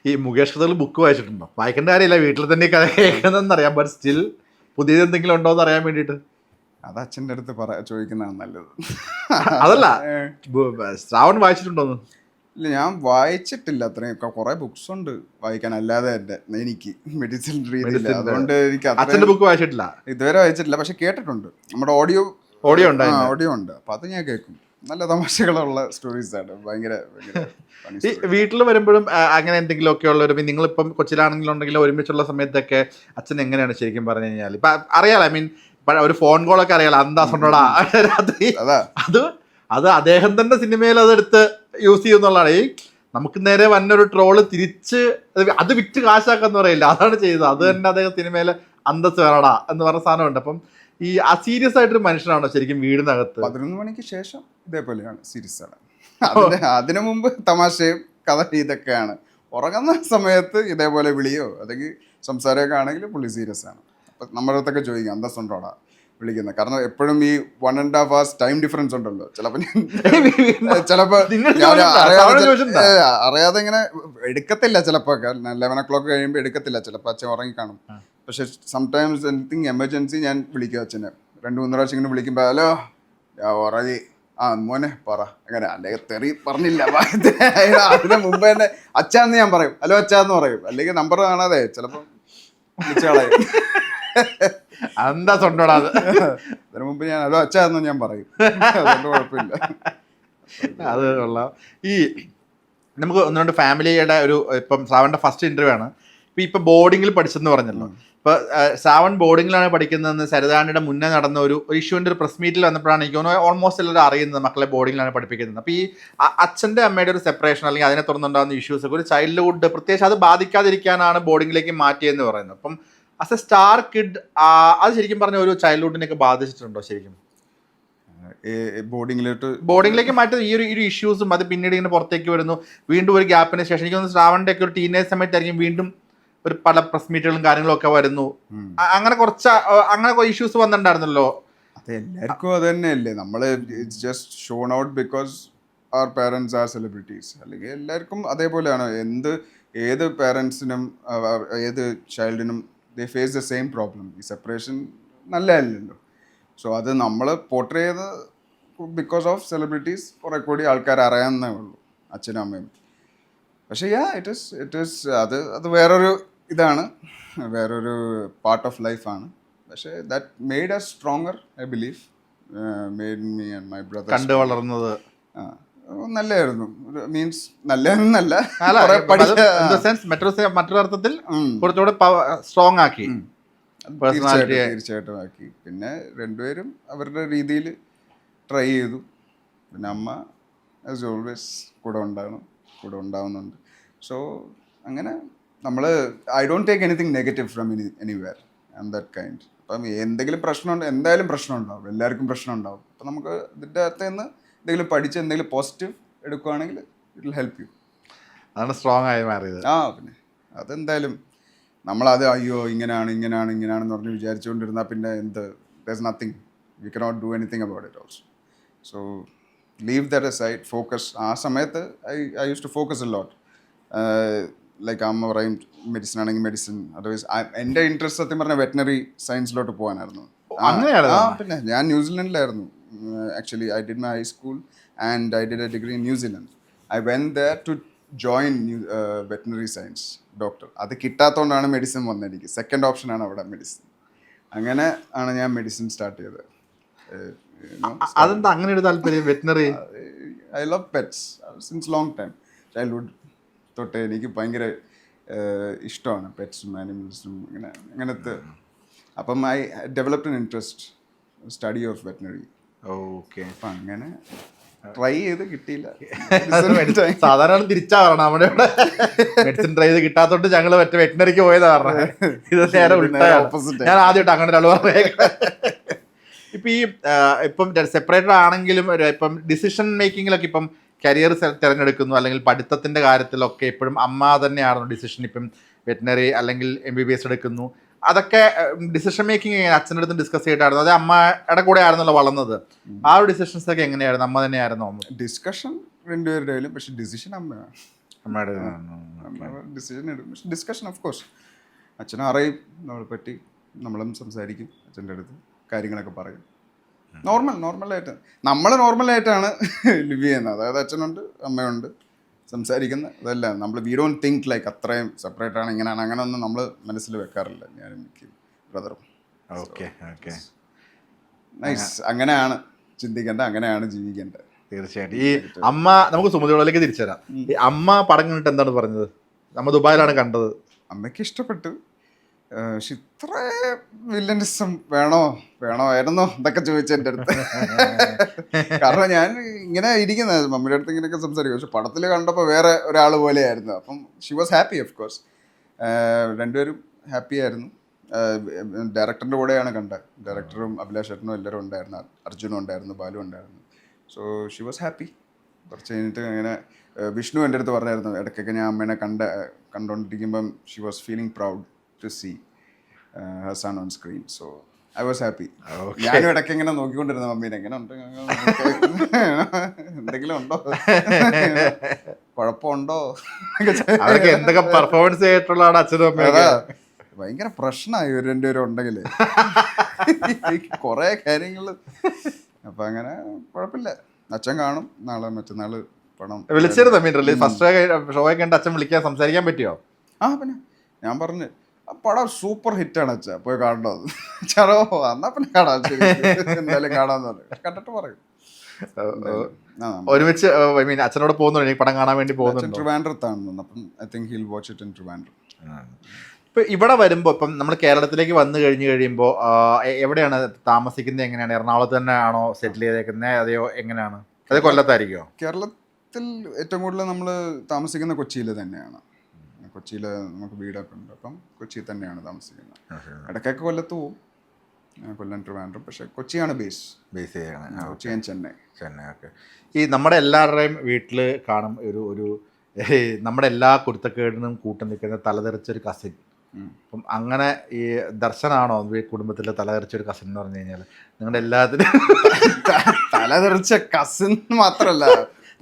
ഈ മുകേഷ് കഥകൾ ബുക്ക് വായിച്ചിട്ടുണ്ടോ? വായിക്കേണ്ട കാര്യമില്ല, വീട്ടിൽ തന്നെ കഥ കേൾക്കുന്നതെന്നറിയാം. ബട്ട് സ്റ്റിൽ പുതിയത് എന്തെങ്കിലും ഉണ്ടോ എന്ന് അറിയാൻ വേണ്ടിയിട്ട്. അത് അച്ഛൻ്റെ അടുത്ത് ചോദിക്കുന്നതാണ് നല്ലത്. അതല്ല, ശ്രാവൺ വായിച്ചിട്ടുണ്ടോന്ന്? ഇല്ല, ഞാൻ വായിച്ചിട്ടില്ല. അത്രയും കുറേ ബുക്സ് ഉണ്ട് വായിക്കാൻ അല്ലാതെ തന്നെ എനിക്ക് മെഡിസിൻ രീതിയിൽ. അതുകൊണ്ട് എനിക്ക് അച്ഛൻ്റെ ബുക്ക് വായിച്ചിട്ടില്ല ഇതുവരെ വായിച്ചിട്ടില്ല. പക്ഷെ കേട്ടിട്ടുണ്ട്. നമ്മുടെ ഓഡിയോ ഉണ്ട്. അപ്പം അത് ഞാൻ കേൾക്കും. നല്ല തമാശകളുള്ള സ്റ്റോറീസ് ആണ്. ഭയങ്കര ഈ വീട്ടിൽ വരുമ്പോഴും അങ്ങനെ എന്തെങ്കിലും ഒക്കെ ഉള്ള ഒരു, നിങ്ങളിപ്പം കൊച്ചിയിലാണെങ്കിലും ഒരുമിച്ചുള്ള സമയത്തൊക്കെ അച്ഛൻ എങ്ങനെയാണ് ശരിക്കും പറഞ്ഞു കഴിഞ്ഞാൽ? ഇപ്പൊ അറിയാലോ, ഐ മീൻ ഒരു ഫോൺ കോളൊക്കെ അറിയാലോ, അന്താസുണ്ടോടാ രാത്രി. അത് അദ്ദേഹം തന്നെ സിനിമയിൽ അതെടുത്ത് യൂസ് ചെയ്യുന്നുള്ളതാണ്. ഈ നമുക്ക് നേരെ വന്നൊരു ട്രോള് തിരിച്ച് അത് വിറ്റ് കാശാക്കാന്ന് പറയില്ല, അതാണ് ചെയ്തത്. അത് തന്നെ അദ്ദേഹം സിനിമയിൽ അന്തസ് വേണടാ എന്ന് പറഞ്ഞ സാധനമുണ്ട്. അപ്പം ഈ സീരിയസ് ആയിട്ടൊരു മനുഷ്യനാണോ ശരിക്കും വീടിനകത്ത്? 11 മണിക്ക് ശേഷം ഇതേപോലെയാണ്, സീരിയസ് ആണ്. അതിനു മുമ്പ് തമാശയും കഥ ഇതൊക്കെയാണ്. ഉറങ്ങുന്ന സമയത്ത് ഇതേപോലെ വിളിയോ അല്ലെങ്കിൽ സംസാരമൊക്കെ ആണെങ്കിൽ പുള്ളി സീരിയസ് ആണ്. അപ്പം നമ്മുടെ അടുത്തൊക്കെ ചോദിക്കും അന്തസ്സുണ്ടോടാ വിളിക്കുന്നത്. കാരണം എപ്പോഴും ഈ 1.5 hours ടൈം ഡിഫറൻസ് ഉണ്ടല്ലോ. ചിലപ്പോൾ അറിയാതെ ഇങ്ങനെ എടുക്കത്തില്ല. ചിലപ്പോൾ 11 o'clock കഴിയുമ്പോൾ എടുക്കത്തില്ല. ചിലപ്പോൾ അച്ഛൻ ഉറങ്ങിക്കാണും. പക്ഷെ സംടൈംസ് എനിത്തിങ് എമർജൻസി ഞാൻ വിളിക്കും അച്ഛനെ. 2-3 പ്രാവശ്യം ഇങ്ങനെ വിളിക്കുമ്പോൾ ഹലോ ഉറങ്ങി, മോനെ പറ, അങ്ങനെ അല്ലെങ്കിൽ തെറി പറഞ്ഞില്ല. അതിന് മുമ്പ് തന്നെ അച്ഛാന്ന് ഞാൻ പറയും, ഹലോ അച്ഛാന്ന് പറയും. അല്ലെങ്കിൽ നമ്പർ കാണാതെ ചിലപ്പം വിളിച്ചാളായി അന്തസ്സുണ്ടോടാ. അതിന് മുമ്പ് ഞാൻ ഹലോ അച്ഛാന്ന് ഞാൻ പറയും. അതുകൊണ്ട് കുഴപ്പമില്ല. അത് കൊള്ളാം. ഈ നമുക്ക് 1-2 ഫാമിലിയുടെ ഒരു, ഇപ്പം ശ്രാവണിന്റെ ഫസ്റ്റ് ഇന്റർവ്യൂ ആണ്. ഇപ്പം ബോർഡിങ്ങിൽ പഠിച്ചെന്ന് പറഞ്ഞല്ലോ. ഇപ്പോൾ ശ്രാവൺ ബോർഡിങ്ങിലാണ് പഠിക്കുന്നതെന്ന് സരിതാണിയുടെ മുന്നേ നടന്ന ഒരു ഇഷ്യൂവിൻ്റെ ഒരു പ്രസ് മീറ്റിൽ വന്നപ്പോഴാണ് എനിക്ക് തോന്നുന്നു ഓൾമോസ്റ്റ് എല്ലാവരും അറിയുന്നത് മക്കളെ ബോർഡിങ്ങിലാണ് പഠിപ്പിക്കുന്നത്. അപ്പോൾ ഈ അച്ഛൻ്റെ അമ്മയുടെ ഒരു സെപ്പറേഷൻ അല്ലെങ്കിൽ അതിനെ തുടർന്നുണ്ടാകുന്ന ഇഷ്യൂസൊക്കെ ഒരു ചൈൽഡ്ഹുഡ് പ്രത്യേകിച്ച് അത് ബാധിക്കാതിരിക്കാനാണ് ബോർഡിങ്ങിലേക്ക് മാറ്റിയെന്ന് പറയുന്നത്. അപ്പം ആസ് എ സ്റ്റാർ കിഡ് അത് ശരിക്കും പറഞ്ഞ ഒരു ചൈൽഡ്ഹുഡിനെയൊക്കെ ബാധിച്ചിട്ടുണ്ടോ ശരിക്കും? ബോർഡിങ്ങിലേക്ക് മാറ്റി ഈ ഒരു ഇഷ്യൂസും അത് പിന്നീട് ഇങ്ങനെ പുറത്തേക്ക് വരുന്നു, വീണ്ടും ഒരു ഗ്യാപ്പിന് ശേഷം എനിക്ക് തോന്നുന്നു ശ്രാവണിൻ്റെ ഒക്കെ ഒരു ടീനേജ് സമയത്തായിരിക്കും വീണ്ടും ഒരു പല പ്രസ് മീറ്റുകളും കാര്യങ്ങളും ഒക്കെ വരുന്നു. അങ്ങനെ ഇഷ്യൂസ് വന്നിട്ടുണ്ടായിരുന്നല്ലോ. അത് എല്ലാവർക്കും അത് തന്നെയല്ലേ. നമ്മള് ജസ്റ്റ് ഷോൺ ഔട്ട് ബിക്കോസ് അവർ പേരൻസ് ആർ സെലിബ്രിറ്റീസ്. അല്ലെങ്കിൽ എല്ലാവർക്കും അതേപോലെയാണ്. ഏത് പേരൻസിനും ഏത് ചൈൽഡിനും they face the same problem. ഈ സെപ്പറേഷൻ നല്ലതല്ലല്ലോ. സോ അത് നമ്മൾ പോർട്രേ ചെയ്ത് ബിക്കോസ് ഓഫ് സെലിബ്രിറ്റീസ് കുറെ കൂടി ആൾക്കാർ അറിയാവുന്നേ ഉള്ളൂ, അച്ഛനും അമ്മയും. പക്ഷേ ഇറ്റ് ഈസ് അത് വേറൊരു ഇതാണ്, വേറൊരു പാർട്ട് ഓഫ് ലൈഫാണ്. പക്ഷേ that made us stronger, I believe. Made me and my brother കണ്ടു വളർന്നത് നല്ലതായിരുന്നു. മീൻസ് നല്ലതെന്നല്ല, മറ്റൊരർത്ഥത്തിൽ കുറച്ചുകൂടെ സ്ട്രോങ് ആക്കി, തീർച്ചയായിട്ടും ആക്കി. പിന്നെ രണ്ടുപേരും അവരുടെ രീതിയിൽ ട്രൈ ചെയ്തു. പിന്നെ അമ്മ ആസ് ഓൾവേസ് കൂടെ ഉണ്ടാവുന്നുണ്ട്. സോ അങ്ങനെ നമ്മൾ I don't take anything negative from anywhere and that kind. അപ്പം എന്തെങ്കിലും പ്രശ്നമുണ്ട്, എന്തായാലും പ്രശ്നം ഉണ്ടാവും, എല്ലാവർക്കും പ്രശ്നം ഉണ്ടാവും. അപ്പം നമുക്ക് ഇതിൻ്റെ അകത്ത് നിന്ന് എന്തെങ്കിലും പഠിച്ച് എന്തെങ്കിലും പോസിറ്റീവ് എടുക്കുകയാണെങ്കിൽ ഇറ്റ് വിൽ ഹെൽപ്പ് യു. അതാണ് സ്ട്രോങ് ആയി മാറിയത്. പിന്നെ അതെന്തായാലും നമ്മളത് അയ്യോ ഇങ്ങനെയാണെന്ന് പറഞ്ഞ് വിചാരിച്ചുകൊണ്ടിരുന്നാൽ പിന്നെ there's nothing, we cannot do anything about it also. So leave that aside, focus. ആ സമയത്ത് I used to focus a lot. Like അമ്മ പറയും മെഡിസിൻ ആണെങ്കിൽ മെഡിസിൻ, അതർവൈസ് എൻ്റെ ഇൻട്രസ്റ്റ് സത്യം പറഞ്ഞാൽ വെറ്റിനറി സയൻസിലോട്ട് പോകാനായിരുന്നു. പിന്നെ ഞാൻ ന്യൂസിലൻഡിലായിരുന്നു actually. I did my high school and I did a degree in New Zealand. I went there to join veterinary science doctor. അത് കിട്ടാത്തതുകൊണ്ടാണ് മെഡിസിൻ വന്നത്. എനിക്ക് സെക്കൻഡ് ഓപ്ഷനാണ് അവിടെ മെഡിസിൻ. അങ്ങനെ ആണ് ഞാൻ മെഡിസിൻ സ്റ്റാർട്ട് ചെയ്തത്. അതെന്താ അങ്ങനെ ഒരു താല്പര്യം veterinary? I love pets since long time. Childhood തൊട്ട് എനിക്ക് ഭയങ്കര ഇഷ്ടമാണ് പെറ്റ്സും ആനിമൽസും അങ്ങനത്തെ. അപ്പം I developed N interest study of veterinary. Okay. അപ്പം അങ്ങനെ ട്രൈ ചെയ്ത് കിട്ടിയില്ല. സാധാരണ തിരിച്ചാ പറഞ്ഞ നമ്മുടെ മെഡിസിൻ ട്രൈ ചെയ്ത് കിട്ടാത്തോണ്ട് ഞങ്ങള് മറ്റേ വെറ്റിനറിക്ക് പോയതാ പറഞ്ഞത്. ഇത് നേരെ ഓപ്പോസിറ്റ്. ഞാൻ ആദ്യമായിട്ട് അങ്ങനെ ഒരാൾ പറഞ്ഞേ. ഇപ്പം സെപ്പറേറ്റഡ് ആണെങ്കിലും ഇപ്പം ഡിസിഷൻ മേക്കിങ്ങിലൊക്കെ ഇപ്പം കരിയർ തിരഞ്ഞെടുക്കുന്നു അല്ലെങ്കിൽ പഠിത്തത്തിൻ്റെ കാര്യത്തിലൊക്കെ എപ്പോഴും അമ്മ തന്നെയായിരുന്നു ഡിസിഷൻ. ഇപ്പം വെറ്റിനറി അല്ലെങ്കിൽ MBBS എടുക്കുന്നു, അതൊക്കെ ഡിസിഷൻ മേക്കിംഗ് അച്ഛൻ്റെ അടുത്ത് ഡിസ്കസ് ചെയ്തിട്ടായിരുന്നു? അത് അമ്മയുടെ കൂടെ ആയിരുന്നല്ലോ വളർന്നത്. ആ ഒരു ഡിസിഷൻസ് ഒക്കെ എങ്ങനെയായിരുന്നു? അമ്മ തന്നെയായിരുന്നു? ഡിസ്കഷൻ രണ്ടുപേരുടെയും, പക്ഷെ ഡിസിഷൻ അമ്മയാണ്. അമ്മയുടെ ഡിസിഷൻ എടുക്കും. പക്ഷെ ഡിസ്കഷൻ ഓഫ് കോഴ്സ് അച്ഛനെ അറിയും നമ്മളെ പറ്റി, നമ്മളും സംസാരിക്കും അച്ഛൻ്റെ അടുത്ത്, കാര്യങ്ങളൊക്കെ പറയും. നോർമലായിട്ട് നമ്മൾ നോർമലായിട്ടാണ് ലിവ് ചെയ്യുന്നത്. അതായത് അച്ഛനുണ്ട് അമ്മയുണ്ട് സംസാരിക്കുന്നത്, അതല്ല നമ്മൾ വി ഡോണ്ട് തിങ്ക് ലൈക്ക് അത്രയും സെപ്പറേറ്റ് ആണ് ഇങ്ങനെയാണ് അങ്ങനെ ഒന്നും നമ്മൾ മനസ്സിൽ വെക്കാറില്ല, ഞാനും മിക്കും ബ്രദറും. Okay okay nice. അങ്ങനെയാണ് ചിന്തിക്കേണ്ടത്, അങ്ങനെയാണ് ജീവിക്കേണ്ടത്. തീർച്ചയായിട്ടും. ഈ അമ്മ, നമുക്ക് സുമതിയോളിലേക്ക് തിരിച്ചു തരാം. ഈ അമ്മ പടം കണ്ടിട്ട് എന്താണ് പറഞ്ഞത്? നമ്മ ദുബായിലാണ് കണ്ടത്. അമ്മയ്ക്ക് ഇഷ്ടപ്പെട്ടു. പക്ഷെ ഇത്ര വില്ലനിസം വേണമായിരുന്നോ എന്നൊക്കെ ചോദിച്ചു എൻ്റെ അടുത്ത്. കാരണം ഞാൻ ഇങ്ങനെ ഇരിക്കുന്നത് മമ്മിയുടെ അടുത്ത് ഇങ്ങനെയൊക്കെ സംസാരിക്കും. പക്ഷെ പടത്തിൽ കണ്ടപ്പോൾ വേറെ ഒരാൾ പോലെയായിരുന്നു. അപ്പം she was happy of course. രണ്ടുപേരും ഹാപ്പി ആയിരുന്നു. ഡയറക്ടറിൻ്റെ കൂടെയാണ് കണ്ടത്. ഡയറക്ടറും അഭിലാഷ് ചേട്ടനും എല്ലാവരും ഉണ്ടായിരുന്നു, അർജുനും ഉണ്ടായിരുന്നു, ബാലു ഉണ്ടായിരുന്നു. So she was happy. കുറച്ച് കഴിഞ്ഞിട്ട് ഇങ്ങനെ വിഷ്ണു എൻ്റെ അടുത്ത് പറഞ്ഞായിരുന്നു, ഇടയ്ക്കൊക്കെ ഞാൻ അമ്മേനെ കണ്ടുകൊണ്ടിരിക്കുമ്പം she was feeling proud to see her son on screen. So I was happy. ഞാനും ഇടയ്ക്ക് ഇങ്ങനെ നോക്കിക്കൊണ്ടിരുന്ന മമ്മീനെ, എങ്ങനെ ഉണ്ട്, എന്തെങ്കിലും ഉണ്ടോ, കുഴപ്പമുണ്ടോ, അവരൊക്കെ എന്തൊക്കെ പെർഫോമൻസ് ചെയ്തിട്ടുള്ളതാണ് അച്ഛനും അമ്മയൊക്കെ. ഭയങ്കര പ്രശ്നമായി ഇവർ രണ്ടുപേരും ഉണ്ടെങ്കിൽ കുറേ കാര്യങ്ങൾ. അപ്പം അങ്ങനെ കുഴപ്പമില്ല. അച്ഛൻ കാണും നാളെ മറ്റന്നാള് പണം. വിളിച്ചിരുന്നു ഫസ്റ്റ് ഷോ കണ്ട് അച്ഛൻ വിളിക്കാൻ സംസാരിക്കാൻ പറ്റിയോ? പിന്നെ ഞാൻ പറഞ്ഞു ആ പടം സൂപ്പർ ഹിറ്റാണ് അച്ഛാ, പോയി കാണണത്. ചാറോ എന്നാ പിന്നെ കാണാം, എന്തായാലും കാണാന്ന് പറഞ്ഞു. കണ്ടിട്ട് പറയും. ഒരുമിച്ച് അച്ഛനോട് പോകുന്നുണ്ട് ഈ പടം കാണാൻ വേണ്ടി പോകുന്നുണ്ട്. ട്രിവാൻഡ്രത്താണ്. അപ്പം I think he will watch it in Trivandrum. ഇപ്പൊ ഇവിടെ വരുമ്പോൾ ഇപ്പം നമ്മൾ കേരളത്തിലേക്ക് വന്നു കഴിയുമ്പോൾ എവിടെയാണ് താമസിക്കുന്നത്? എങ്ങനെയാണ്? എറണാകുളത്ത് തന്നെ ആണോ സെറ്റിൽ ചെയ്തേക്കുന്നത്, അതെയോ എങ്ങനെയാണ്? അതേ കൊല്ലത്തായിരിക്കോ? കേരളത്തിൽ ഏറ്റവും കൂടുതൽ നമ്മൾ താമസിക്കുന്ന കൊച്ചിയിൽ തന്നെയാണ്. കൊച്ചിയിൽ നമുക്ക് വീടൊക്കെ ഉണ്ട്. അപ്പം കൊച്ചിയിൽ തന്നെയാണ് താമസിക്കുന്നത്. ഇടയ്ക്കൊക്കെ കൊല്ലത്ത് പോവും, കൊല്ലം ട്രിവാൻഡ്രം. പക്ഷെ കൊച്ചിയാണ് ബേസ് ചെയ്യണം. കൊച്ചി ആൻഡ് ചെന്നൈ. ഓക്കെ. ഈ നമ്മുടെ എല്ലാവരുടെയും വീട്ടിൽ കാണും ഒരു നമ്മുടെ എല്ലാ കുരുത്തക്കേടിനും കൂട്ടം നിൽക്കുന്ന തലതെറിച്ചൊരു കസിൻ. അപ്പം അങ്ങനെ ഈ ദർശനാണോ കുടുംബത്തിലെ തലതെറിച്ചൊരു കസിൻ എന്ന് പറഞ്ഞു കഴിഞ്ഞാൽ? നിങ്ങളുടെ എല്ലാത്തിനും തലതെറിച്ച കസിൻ മാത്രല്ല,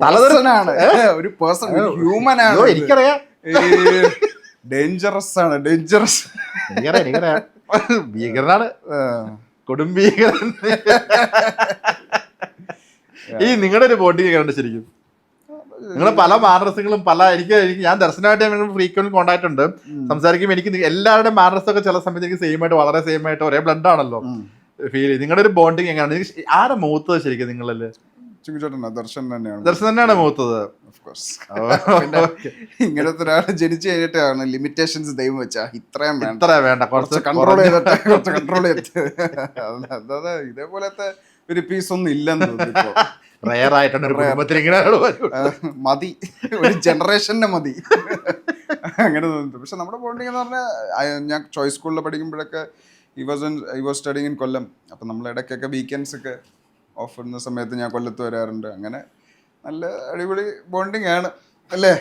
തലതെറിച്ചാണ് ഒരു പേഴ്സൺ, ഹ്യൂമൻ ആണ്. എനിക്കറിയാം, ഡേഞ്ചറസ് ആണ്, ഡേഞ്ചറസ്. എനിക്കറിയാം, ഭീകരനാണ്, കൊടുംഭീകരൻ. ഈ നിങ്ങളുടെ ഒരു ബോണ്ടിങ് എങ്ങനെയുണ്ട് ശരിക്കും? നിങ്ങൾ പല മാനറസങ്ങളും എനിക്ക് ഞാൻ ദർശനമായിട്ട് ഫ്രീക്വന്റ് കോണ്ടാക്ട് ഉണ്ട്, സംസാരിക്കുമ്പോൾ എനിക്ക് എല്ലാവരുടെ മാനറസ് ഒക്കെ ചില സമയത്ത് എനിക്ക് സെയിം ആയിട്ട്, വളരെ സെയിം ആയിട്ട്, ഒരേ ബ്ലഡ് ആണല്ലോ ഫീൽ ചെയ്ത്. നിങ്ങളുടെ ഒരു ബോണ്ടിങ് എങ്ങനെയാണ്? ആരെ മൂത്തത് ശരിക്കും നിങ്ങളല്ലേ? ദർശൻ തന്നെയാണ് മൂത്തത്. ഇങ്ങനത്തെ ഒരാൾ ജനിച്ചു കഴിഞ്ഞിട്ടാണ് ലിമിറ്റേഷൻസ് ദൈവം വെച്ചാ ഇത്രയും വേണ്ട, കുറച്ച് കൺട്രോൾ ചെയ്തിട്ട്. ഇതേപോലത്തെ ഒരു പീസ് ഒന്നും ഇല്ലെന്ന് തോന്നുന്നു. മതി, ഒരു ജനറേഷന്റെ മതി അങ്ങനെ തോന്നുന്നു. പക്ഷെ നമ്മുടെ ബോണ്ടിങ് എന്ന് പറഞ്ഞാൽ, ഞാൻ ചോയ്സ് സ്കൂളിൽ പഠിക്കുമ്പോഴൊക്കെ ഐ വാസ് സ്റ്റഡിങ് ഇൻ കൊല്ലം. അപ്പം നമ്മൾ ഇടയ്ക്കൊക്കെ വീക്കെൻഡ്സ് ഒക്കെ ഓഫ് ഇടുന്ന സമയത്ത് ഞാൻ കൊല്ലത്ത് വരാറുണ്ട്. അങ്ങനെ നല്ല അടിപൊളി ബോണ്ടിങ് ആണ് അല്ലേ?